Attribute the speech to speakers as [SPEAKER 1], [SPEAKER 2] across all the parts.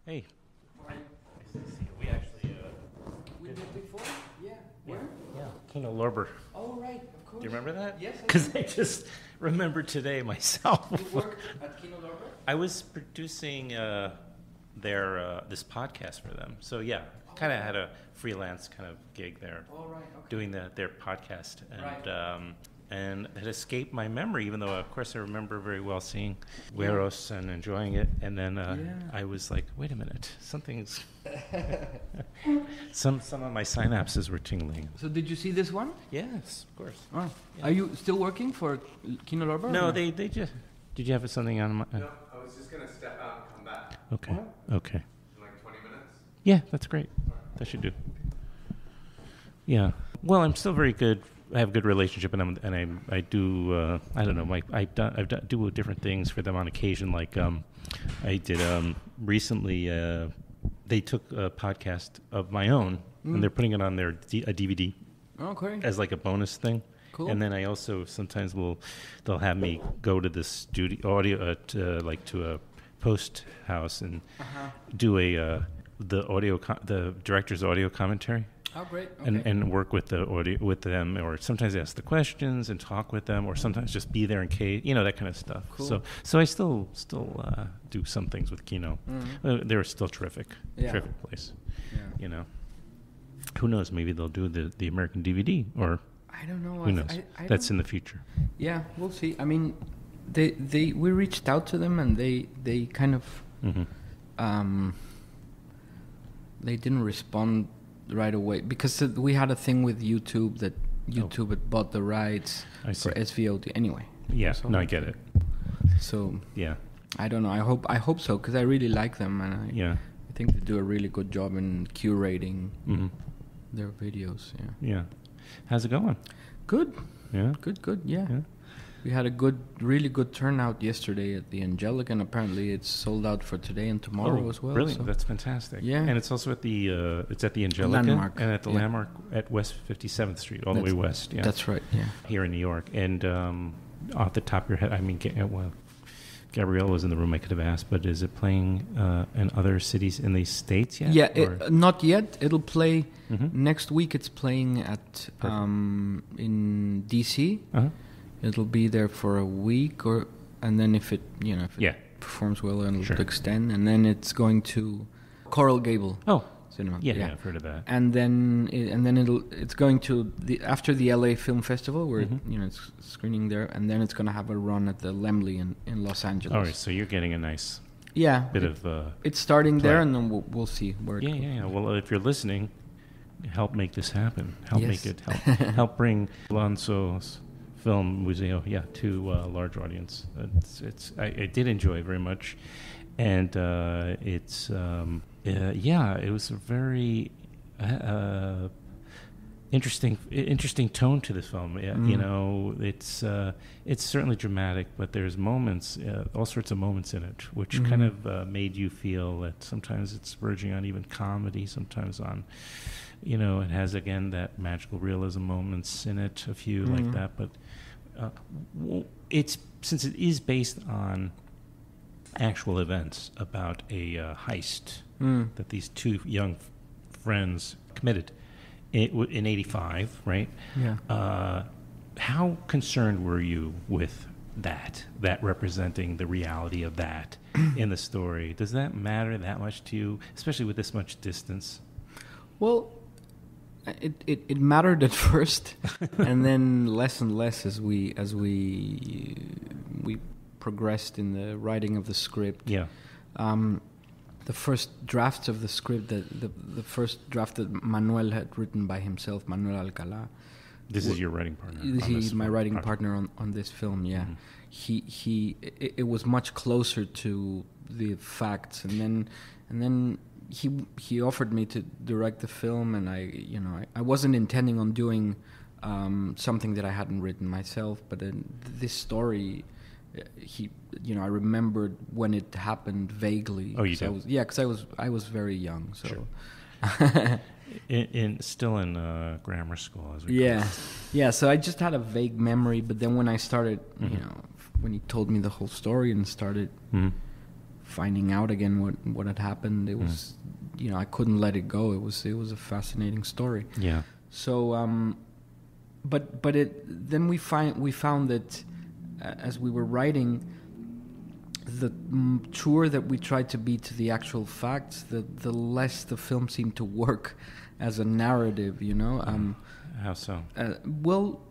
[SPEAKER 1] Hey. Nice to see you. We actually...
[SPEAKER 2] We met before? Yeah. Where?
[SPEAKER 1] Yeah, Kino Lorber.
[SPEAKER 2] Oh, right, of course.
[SPEAKER 1] Do you remember that?
[SPEAKER 2] Yes, I do.
[SPEAKER 1] Because I just remembered today myself.
[SPEAKER 2] You work at Kino Lorber?
[SPEAKER 1] I was producing this podcast for them. So, yeah, kind of had a freelance kind of gig there.
[SPEAKER 2] Oh, right, okay.
[SPEAKER 1] Doing their podcast. And,
[SPEAKER 2] right.
[SPEAKER 1] And it escaped my memory, even though, of course, I remember very well seeing GÜEROS and enjoying it. And then I was like, wait a minute, something's... some of my synapses were tingling.
[SPEAKER 2] So did you see this one?
[SPEAKER 1] Yes, of course.
[SPEAKER 2] Oh.
[SPEAKER 1] Yeah.
[SPEAKER 2] Are you still working for Kino Lorber?
[SPEAKER 1] No, they just... Did you have something on my...
[SPEAKER 3] No, I was just going to step out and come back.
[SPEAKER 1] Okay, okay.
[SPEAKER 3] In like 20 minutes?
[SPEAKER 1] Yeah, that's great. That should do. Yeah. Well, I'm still very good. I have a good relationship, and I do I don't know. I do different things for them on occasion. Like I did recently. They took a podcast of my own, and they're putting it on their a DVD.
[SPEAKER 2] Okay.
[SPEAKER 1] As like a bonus thing.
[SPEAKER 2] Cool.
[SPEAKER 1] And then I also sometimes they'll have me go to the studio audio to a post house and do the director's audio commentary.
[SPEAKER 2] Oh, great. Okay.
[SPEAKER 1] And work with the audio with them, or sometimes ask the questions and talk with them, or sometimes just be there in case, that kind of stuff.
[SPEAKER 2] Cool.
[SPEAKER 1] So I still do some things with Kino. They're still terrific place.
[SPEAKER 2] Yeah.
[SPEAKER 1] Who knows? Maybe they'll do the American DVD, or
[SPEAKER 2] I don't know.
[SPEAKER 1] who knows? That's in the future.
[SPEAKER 2] Yeah, we'll see. I mean, we reached out to them, and they kind of they didn't respond right away, because we had a thing with YouTube that YouTube had bought the rights for SVOD anyway.
[SPEAKER 1] Yeah,
[SPEAKER 2] so
[SPEAKER 1] no, I get it.
[SPEAKER 2] So
[SPEAKER 1] yeah,
[SPEAKER 2] I don't know. I hope so, because I really like them, and I think they do a really good job in curating their videos.
[SPEAKER 1] Yeah. How's it going?
[SPEAKER 2] Good.
[SPEAKER 1] Yeah.
[SPEAKER 2] Good. Yeah. We had a really good turnout yesterday at the Angelika, and apparently it's sold out for today and tomorrow as well.
[SPEAKER 1] Brilliant!
[SPEAKER 2] So.
[SPEAKER 1] That's fantastic.
[SPEAKER 2] Yeah,
[SPEAKER 1] and it's also at the Angelika
[SPEAKER 2] Landmark.
[SPEAKER 1] and at the Landmark at West 57th Street, all the way west. Yeah,
[SPEAKER 2] that's right. Yeah,
[SPEAKER 1] here in New York. And off the top of your head, I mean, Gabrielle was in the room. I could have asked, but is it playing in other cities in the States yet?
[SPEAKER 2] Yeah, not yet. It'll play next week. It's playing at in DC. It'll be there for a week, and then if it performs well, then it'll extend, and then it's going to Coral Gable.
[SPEAKER 1] Oh,
[SPEAKER 2] cinema.
[SPEAKER 1] Yeah, I've heard of that.
[SPEAKER 2] And then it's going to after the LA Film Festival, where it's screening there, and then it's going to have a run at the Laemmle in Los Angeles.
[SPEAKER 1] All right, so you're getting a nice bit of
[SPEAKER 2] it's starting there, and then we'll see where it goes.
[SPEAKER 1] Yeah. Well, if you're listening, help make this happen. Make it help bring Alonso's film Museo, to a large audience. I did enjoy it very much, and it was a very interesting tone to this film. It's certainly dramatic, but there's moments, all sorts of moments in it, which kind of made you feel that sometimes it's verging on even comedy, sometimes on. It has, again, that magical realism moments in it, a few like that. But since it is based on actual events about a heist that these two young friends committed in 85, right?
[SPEAKER 2] Yeah.
[SPEAKER 1] How concerned were you with that representing the reality of that in the story? Does that matter that much to you, especially with this much distance?
[SPEAKER 2] Well, it mattered at first, and then less and less as we progressed in the writing of the script.
[SPEAKER 1] Yeah.
[SPEAKER 2] The first drafts of the script, the first draft that Manuel had written by himself, Manuel Alcalá.
[SPEAKER 1] This is your writing partner.
[SPEAKER 2] He's my writing partner on this film. Yeah, it was much closer to the facts, and then he offered me to direct the film, and I wasn't intending on doing something that I hadn't written myself, but this story, I remembered when it happened vaguely.
[SPEAKER 1] Oh, you did?
[SPEAKER 2] Because I was very young, so.
[SPEAKER 1] Sure. Still in grammar school, as we call it.
[SPEAKER 2] Yeah. So I just had a vague memory, but then when I started, when he told me the whole story and started finding out again what had happened. It was, I couldn't let it go. It was a fascinating story.
[SPEAKER 1] Yeah.
[SPEAKER 2] So, then we found that as we were writing, the truer that we tried to be to the actual facts, the less the film seemed to work as a narrative.
[SPEAKER 1] How so?
[SPEAKER 2] Well,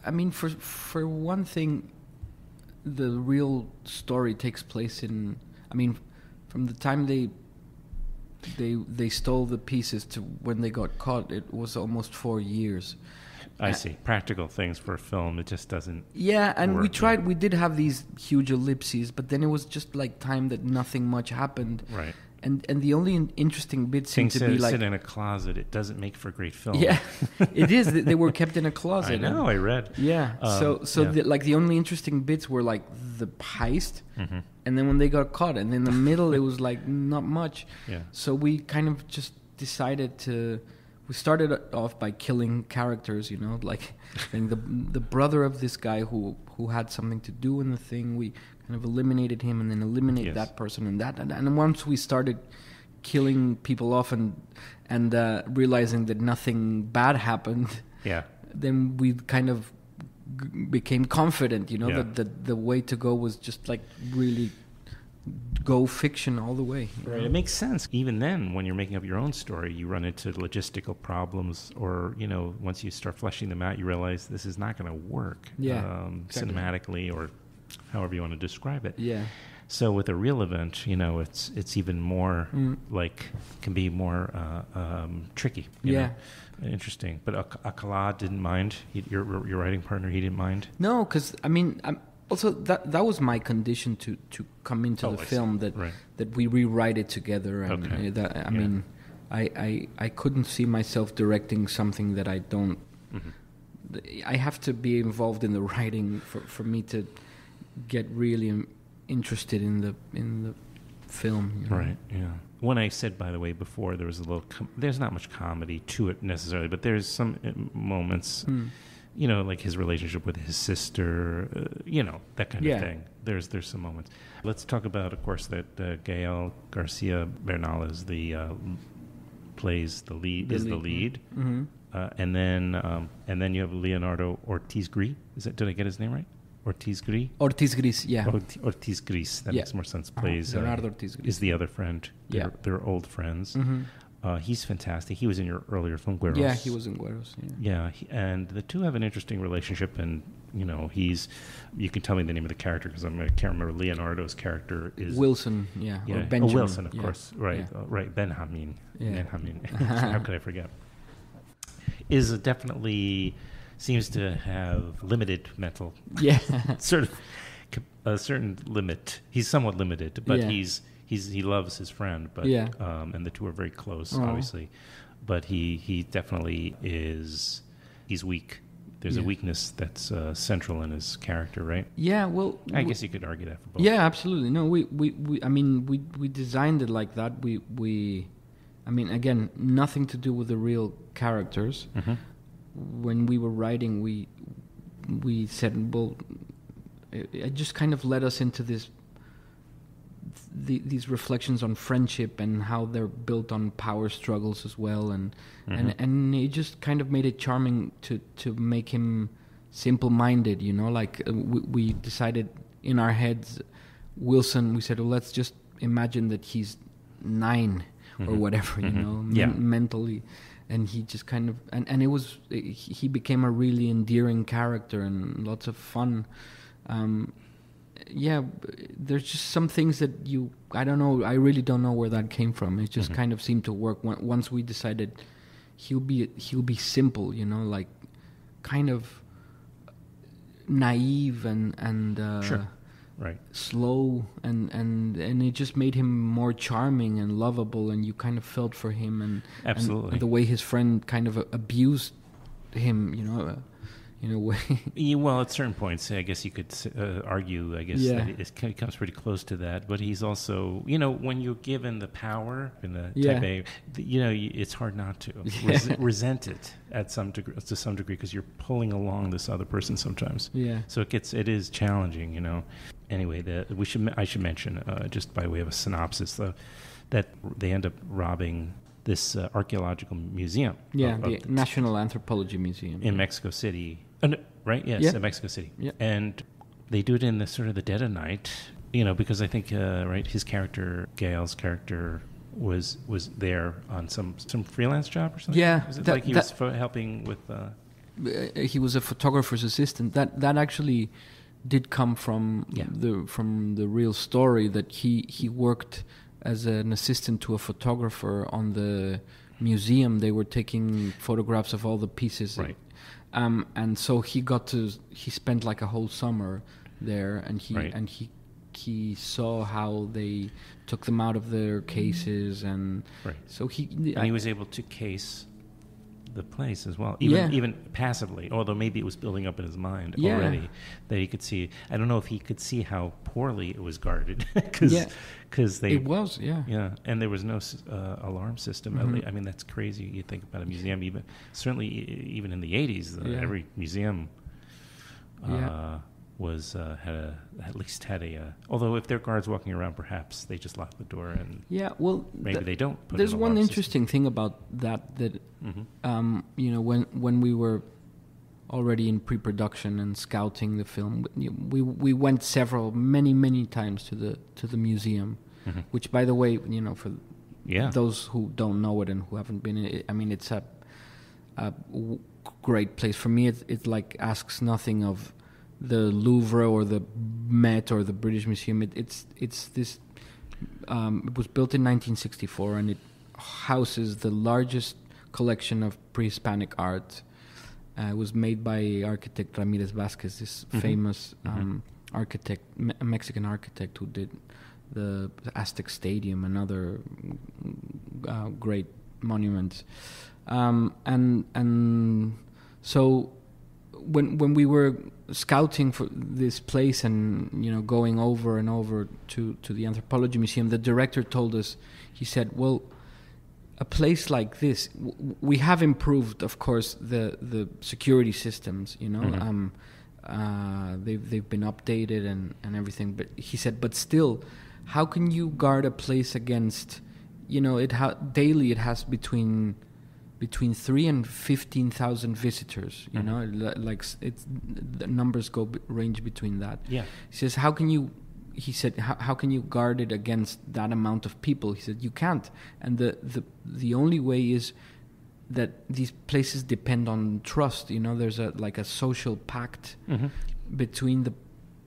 [SPEAKER 2] I mean, for one thing, the real story takes place in. I mean, from the time they stole the pieces to when they got caught, it was almost 4 years.
[SPEAKER 1] I see. Practical things for a film, it just doesn't.
[SPEAKER 2] Yeah, and
[SPEAKER 1] work.
[SPEAKER 2] we tried. We did have these huge ellipses, but then it was just like time that nothing much happened.
[SPEAKER 1] Right.
[SPEAKER 2] And the only interesting bit seemed
[SPEAKER 1] Things
[SPEAKER 2] to be like
[SPEAKER 1] sit in a closet. It doesn't make for great film.
[SPEAKER 2] Yeah, it is. They were kept in a closet.
[SPEAKER 1] I know. I read.
[SPEAKER 2] Yeah. The only interesting bits were like the heist, and then when they got caught, and in the middle it was like not much.
[SPEAKER 1] Yeah.
[SPEAKER 2] So we kind of just decided to. We started off by killing characters, like the brother of this guy who had something to do in the thing. We kind of eliminated him, and then eliminated that person and that. And once we started killing people off and realizing that nothing bad happened, then we kind of became confident, that the way to go was just like really go fiction all the way.
[SPEAKER 1] Right. It makes sense. Even then, when you're making up your own story, you run into logistical problems, or once you start fleshing them out, you realize this is not going to work.
[SPEAKER 2] Exactly.
[SPEAKER 1] Cinematically, or however you want to describe it.
[SPEAKER 2] Yeah.
[SPEAKER 1] So with a real event, it's even more can be more tricky. You know? Interesting. But Alcalá didn't mind. Your writing partner, he didn't mind.
[SPEAKER 2] No, because I mean. Also, that was my condition to come into the film, that we rewrite it together. And I couldn't see myself directing something that I don't. I have to be involved in the writing for me to get really interested in the film.
[SPEAKER 1] Right. Yeah. When I said, by the way, before, there was a little. There's not much comedy to it necessarily, but there's some moments. Like his relationship with his sister, that kind of thing. There's some moments. Let's talk about, of course, that Gael García Bernal is plays the lead. Mm-hmm. And then you have Leonardo Ortizgris. Did I get his name right? Ortizgris, yeah. Ortizgris, that makes more sense. Plays
[SPEAKER 2] Leonardo Ortizgris.
[SPEAKER 1] Is the other friend. They're old friends. Mm-hmm. He's fantastic. He was in your earlier film, GÜEROS.
[SPEAKER 2] Yeah, he was in GÜEROS.
[SPEAKER 1] Yeah, and the two have an interesting relationship, and you can tell me the name of the character because I can't remember. Leonardo's character is
[SPEAKER 2] Wilson. Or Benjamin.
[SPEAKER 1] Wilson, of course. Right, right. Benjamín. Benjamín. How could I forget? Is definitely seems to have limited mental.
[SPEAKER 2] Yeah.
[SPEAKER 1] sort of a certain limit. He's somewhat limited, but he loves his friend, but and the two are very close, obviously. But he definitely is. He's weak. There's a weakness that's central in his character, right?
[SPEAKER 2] Yeah. Well,
[SPEAKER 1] I guess you could argue that for both.
[SPEAKER 2] Yeah, absolutely. No, we designed it like that. I mean, again, nothing to do with the real characters. Mm-hmm. When we were writing, we said, well, it just kind of led us into these reflections on friendship and how they're built on power struggles as well, and it just kind of made it charming to make him simple-minded, like we decided in our heads, Wilson, we said, well, let's just imagine that he's 9 or whatever, mentally, and he just kind of and it was he became a really endearing character and lots of fun. There's just some things that I don't know. I really don't know where that came from. It just kind of seemed to work once we decided he'll be simple, like kind of naive and
[SPEAKER 1] sure. Right.
[SPEAKER 2] Slow and it just made him more charming and lovable, and you kind of felt for him
[SPEAKER 1] absolutely
[SPEAKER 2] and the way his friend kind of abused him, in a way.
[SPEAKER 1] Well, at certain points, I guess you could argue, that it comes pretty close to that. But he's also, when you're given the power in the type A, it's hard not to resent it to some degree because you're pulling along this other person sometimes.
[SPEAKER 2] Yeah.
[SPEAKER 1] So it is challenging, anyway, I should mention just by way of a synopsis that they end up robbing this archaeological museum.
[SPEAKER 2] Yeah, the National Anthropology Museum
[SPEAKER 1] in Mexico City. No, right? Yes,
[SPEAKER 2] Yeah.
[SPEAKER 1] in Mexico City.
[SPEAKER 2] Yeah.
[SPEAKER 1] And they do it in the sort of the dead of night, because I think right, his character, Gael's character, was there on some freelance job or something.
[SPEAKER 2] Yeah,
[SPEAKER 1] Was it like he was helping with?
[SPEAKER 2] He was a photographer's assistant. That actually did come from the real story, that he worked as an assistant to a photographer on the museum. They were taking photographs of all the pieces,
[SPEAKER 1] right?
[SPEAKER 2] And so he spent like a whole summer there, and he saw how they took them out of their cases, and so he
[SPEAKER 1] was able to case the place as well, even passively, although maybe it was building up in his mind already that he could see. I don't know if he could see how poorly it was guarded, because
[SPEAKER 2] it was
[SPEAKER 1] and there was no alarm system.
[SPEAKER 2] Mm-hmm.
[SPEAKER 1] I mean, that's crazy. You think about a museum, even in the 80s, every museum was had a although if there are guards walking around, perhaps they just lock the door, and maybe they don't put
[SPEAKER 2] there's
[SPEAKER 1] an
[SPEAKER 2] one
[SPEAKER 1] alarm
[SPEAKER 2] interesting thing about that when we were already in pre-production and scouting the film, we went many times to the museum, which, by the way, for those who don't know it and who haven't been in it, I mean, it's a great place. For me, it like asks nothing of the Louvre or the Met or the British Museum. It's this. It was built in 1964, and it houses the largest collection of pre-Hispanic art. It was made by architect Ramirez Vázquez, this famous architect, Mexican architect, who did the Aztec Stadium and other great monuments. And so when we were scouting for this place and going over and over to the Anthropology Museum, the director told us, he said, well, a place like this, we have improved, of course, the security systems, they've been updated and everything, but he said, but still, how can you guard a place against, daily it has between 3 and 15,000 visitors, like the numbers range between that. Yeah. He says, how can you guard it against that amount of people? He said, you can't. And the only way is that these places depend on trust. There's a social pact between the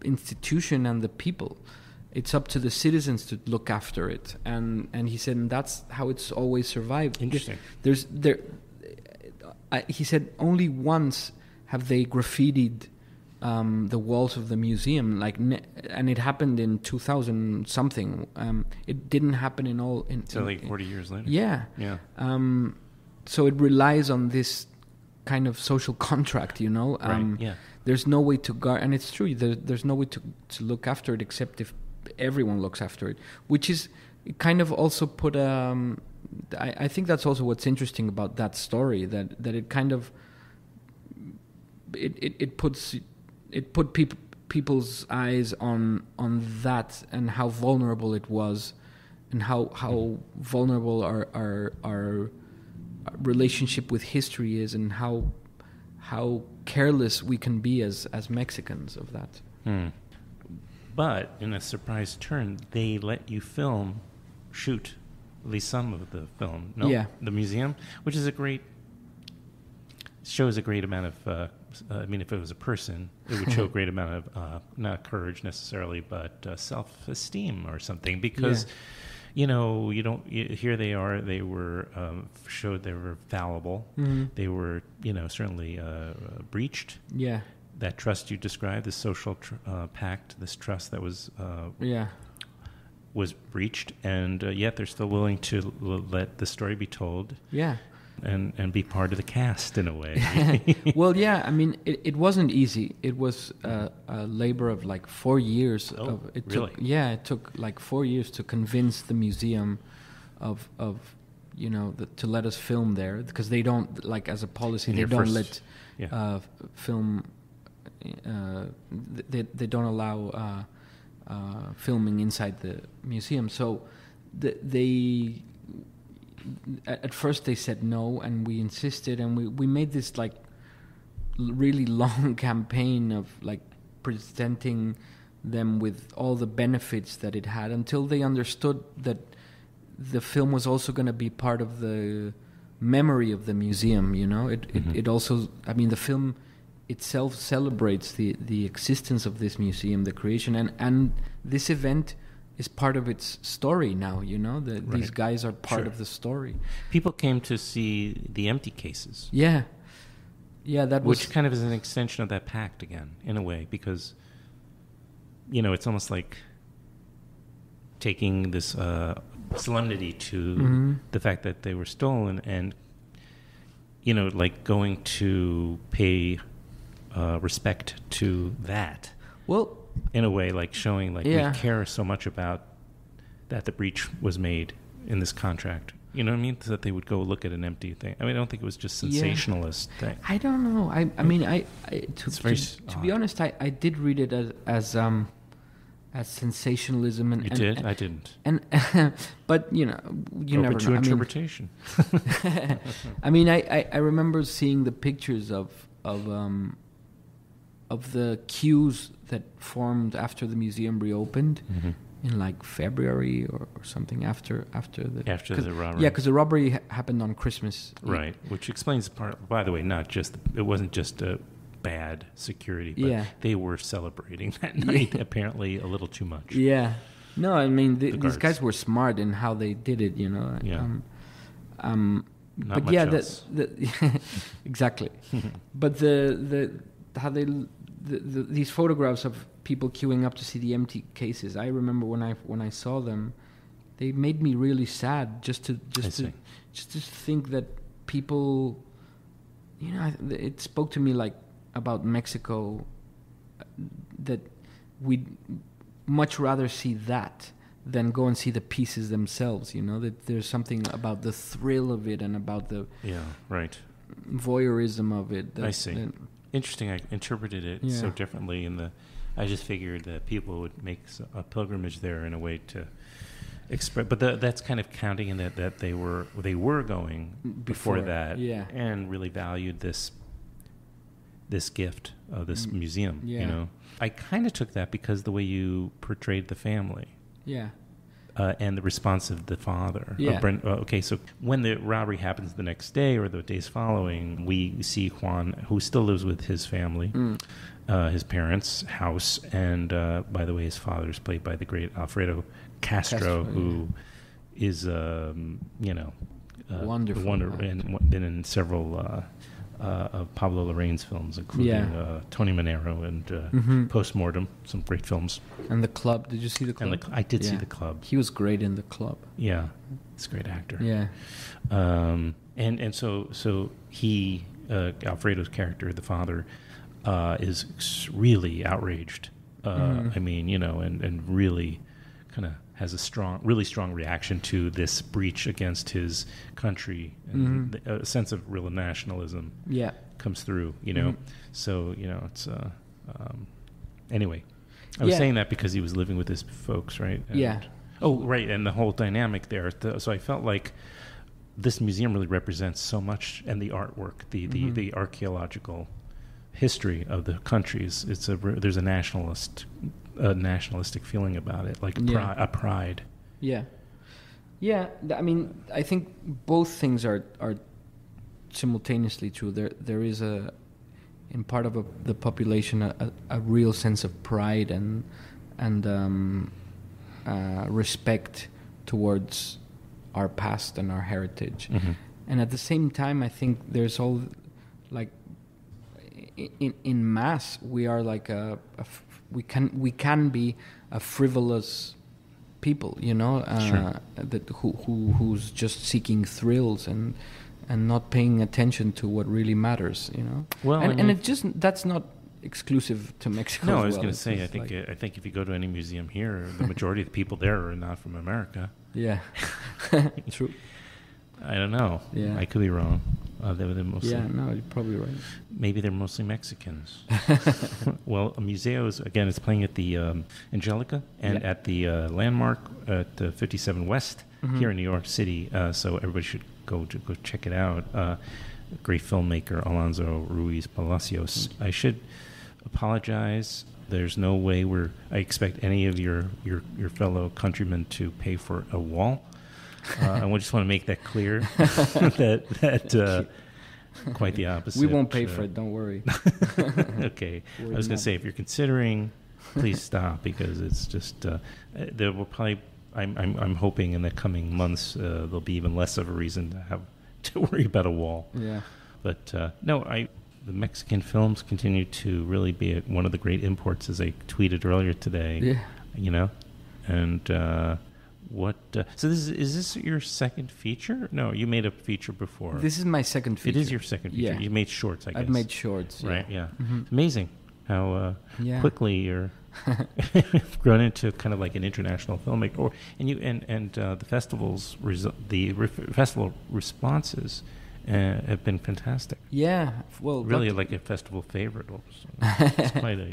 [SPEAKER 2] institution and the people. It's up to the citizens to look after it, and he said, and that's how it's always survived.
[SPEAKER 1] Interesting.
[SPEAKER 2] He said only once have they graffitied the walls of the museum, and it happened in 2000 something. It didn't happen in all.
[SPEAKER 1] Like 40 years later.
[SPEAKER 2] Yeah. Yeah. So it relies on this kind of social contract,
[SPEAKER 1] Right. Yeah.
[SPEAKER 2] There's no way to guard, and it's true. There's no way to look after it except if everyone looks after it, which is kind of also put I think that's also what's interesting about that story, that it kind of it put people's eyes on that, and how vulnerable it was, and how vulnerable our relationship with history is, and how careless we can be as Mexicans of that.
[SPEAKER 1] But in a surprise turn, they let you shoot at least some of the film. No?
[SPEAKER 2] Yeah.
[SPEAKER 1] The museum, which is shows a great amount of, if it was a person, it would show a great amount of, not courage necessarily, but self-esteem or something, because, here they are, they were, showed they were fallible. They were, certainly breached.
[SPEAKER 2] Yeah.
[SPEAKER 1] That trust you described, this social pact, this trust that was breached, and yet they're still willing to let the story be told. Yeah, and be part of the cast in a way.
[SPEAKER 2] Well, yeah, I mean, it wasn't easy. It was a labor of like 4 years.
[SPEAKER 1] Really?
[SPEAKER 2] It took like 4 years to convince the museum of to let us film there, because they don't, like, as a policy, they don't let film. They don't allow filming inside the museum. So they at first they said no, and we insisted, and we made this like really long campaign of like presenting them with all the benefits that it had, until they understood that the film was also going to be part of the memory of the museum. You know, it also, I mean, the film itself celebrates the existence of this museum, the creation, and this event is part of its story now. You know, these guys are part of the story.
[SPEAKER 1] People came to see the empty cases.
[SPEAKER 2] Yeah, that was,
[SPEAKER 1] which kind of is an extension of that pact again, in a way, because you know, it's almost like taking this solemnity to the fact that they were stolen, and you know, like going to pay respect to that.
[SPEAKER 2] Well,
[SPEAKER 1] in a way, like showing like we care so much about that the breach was made in this contract. You know what I mean? So that they would go look at an empty thing. I mean, I don't think it was just sensationalist thing.
[SPEAKER 2] I don't know. I mean, to be honest, I did read it as sensationalism. And
[SPEAKER 1] you did? I didn't.
[SPEAKER 2] And but you know, you never know.
[SPEAKER 1] To interpretation.
[SPEAKER 2] I mean, I remember seeing the pictures of the queues that formed after the museum reopened. In like February or something after the
[SPEAKER 1] robbery.
[SPEAKER 2] Yeah, because the robbery happened on Christmas.
[SPEAKER 1] Right, which explains part. By the way, it wasn't just a bad security, but they were celebrating that night apparently a little too much.
[SPEAKER 2] Yeah, no, I mean these guys were smart in how they did it. You know.
[SPEAKER 1] Yeah.
[SPEAKER 2] But yeah, exactly. But these photographs of people queuing up to see the empty cases, I remember when I saw them, they made me really sad just to think that people, you know, it spoke to me like about Mexico, that we'd much rather see that than go and see the pieces themselves. You know, that there's something about the thrill of it and about the voyeurism of it.
[SPEAKER 1] I see. Interesting. I interpreted it so differently I just figured that people would make a pilgrimage there in a way to express, but that's kind of counting in that they were going before that, and really valued this gift of this museum. You know, I kind of took that because the way you portrayed the family, and the response of the father. Okay, so when the robbery happens the next day or the days following, we see Juan, who still lives with his family, his parents' house, and by the way, his father is played by the great Alfredo Castro, who is,
[SPEAKER 2] wonderful,
[SPEAKER 1] and been in several of Pablo Larraín's films, including Tony Manero and Postmortem, some great films.
[SPEAKER 2] And The Club. Did you see The Club?
[SPEAKER 1] I did see The Club.
[SPEAKER 2] He was great in The Club.
[SPEAKER 1] Yeah, he's a great actor.
[SPEAKER 2] Yeah.
[SPEAKER 1] And so he, Alfredo's character, the father, is really outraged. I mean, you know, and really kind of has a really strong reaction to this breach against his country, and a sense of real nationalism comes through, you know. So, you know, it's anyway, I was saying that because he was living with his folks, right? And, oh, right, and the whole dynamic there. So I felt like this museum really represents so much, and the artwork, the archaeological history of the countries. There's a nationalistic feeling about it, like a pride. Yeah.
[SPEAKER 2] I mean, I think both things are simultaneously true. There is in part of the population a real sense of pride and respect towards our past and our heritage, and at the same time, I think there's all like in mass we are like we can be a frivolous people, you know, that who's just seeking thrills and not paying attention to what really matters, you know. Well, and it just, that's not exclusive to Mexico.
[SPEAKER 1] No, I was going to say, I think if you go to any museum here, the majority of the people there are not from America.
[SPEAKER 2] Yeah, true.
[SPEAKER 1] I don't know.
[SPEAKER 2] Yeah.
[SPEAKER 1] I could be wrong. They're mostly,
[SPEAKER 2] Yeah, no, you're probably right.
[SPEAKER 1] maybe they're mostly Mexicans. Well, Museo is, again, it's playing at the Angelika and
[SPEAKER 2] Yeah.
[SPEAKER 1] at the Landmark at 57 West here in New York City. So everybody should go check it out. Great filmmaker Alonso Ruizpalacios. I should apologize. There's no way I expect any of your fellow countrymen to pay for a wall. I just want to make that clear. that quite the opposite.
[SPEAKER 2] We won't pay for it. Don't worry.
[SPEAKER 1] Okay. I was going to say, if you're considering, please stop, because it's just there will probably. I'm hoping in the coming months there'll be even less of a reason to worry about a wall.
[SPEAKER 2] Yeah.
[SPEAKER 1] But no, the Mexican films continue to really be one of the great imports, as I tweeted earlier today.
[SPEAKER 2] Yeah.
[SPEAKER 1] You know, and what? So is this your second feature? No, you made a feature before.
[SPEAKER 2] This is my second feature.
[SPEAKER 1] It is your second feature.
[SPEAKER 2] Yeah.
[SPEAKER 1] You made shorts, I guess.
[SPEAKER 2] I've made shorts. Yeah.
[SPEAKER 1] Right. Yeah.
[SPEAKER 2] Mhm.
[SPEAKER 1] It's amazing how
[SPEAKER 2] Yeah.
[SPEAKER 1] quickly you're grown into kind of like an international filmmaker. The festivals festival responses have been fantastic.
[SPEAKER 2] Yeah. Well,
[SPEAKER 1] Really like a festival favorite. It's quite a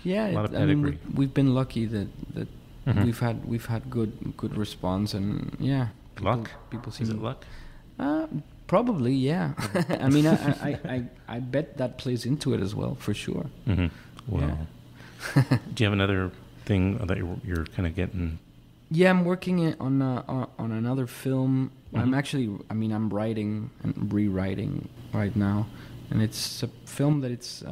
[SPEAKER 2] yeah.
[SPEAKER 1] a lot of
[SPEAKER 2] I mean,
[SPEAKER 1] pedigree.
[SPEAKER 2] we've been lucky that
[SPEAKER 1] Mhm.
[SPEAKER 2] we've had good response, and yeah.
[SPEAKER 1] Luck?
[SPEAKER 2] People
[SPEAKER 1] Is
[SPEAKER 2] seem
[SPEAKER 1] it luck?
[SPEAKER 2] Probably, yeah. I mean, I bet that plays into it as well, for sure.
[SPEAKER 1] Mm-hmm. Well, do you have another thing that you're kind of getting?
[SPEAKER 2] Yeah, I'm working on another film.
[SPEAKER 1] Mhm.
[SPEAKER 2] I'm writing and rewriting right now, and it's a film that it's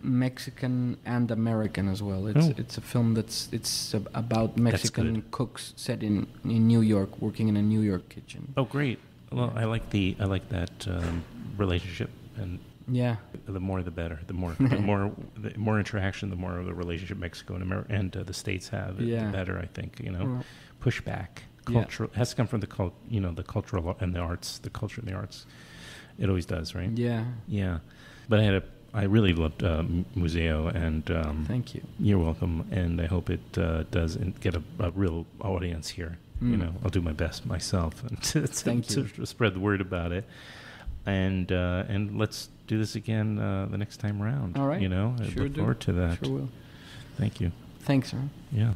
[SPEAKER 2] Mexican and American as well. It's a film it's about Mexican
[SPEAKER 1] good.
[SPEAKER 2] cooks set in New York, working in a New York kitchen.
[SPEAKER 1] Oh, great! Well, I like that relationship, and
[SPEAKER 2] Yeah,
[SPEAKER 1] the more the better. The more interaction, the more of the relationship Mexico and the states have,
[SPEAKER 2] Yeah.
[SPEAKER 1] the better. I think
[SPEAKER 2] Well,
[SPEAKER 1] pushback,
[SPEAKER 2] Yeah.
[SPEAKER 1] cultural has to come from the cultural and the arts, the culture and the arts. It always does, right?
[SPEAKER 2] yeah.
[SPEAKER 1] Yeah, but I really loved Museo, and
[SPEAKER 2] Thank you.
[SPEAKER 1] you're welcome, and I hope it does get a real audience here. You know, I'll do my best myself to spread the word about it, and let's do this again the next time around.
[SPEAKER 2] All right.
[SPEAKER 1] You know, I
[SPEAKER 2] Sure
[SPEAKER 1] look
[SPEAKER 2] do.
[SPEAKER 1] forward to that.
[SPEAKER 2] Sure will.
[SPEAKER 1] Thank you.
[SPEAKER 2] Thanks, man.
[SPEAKER 1] Yeah.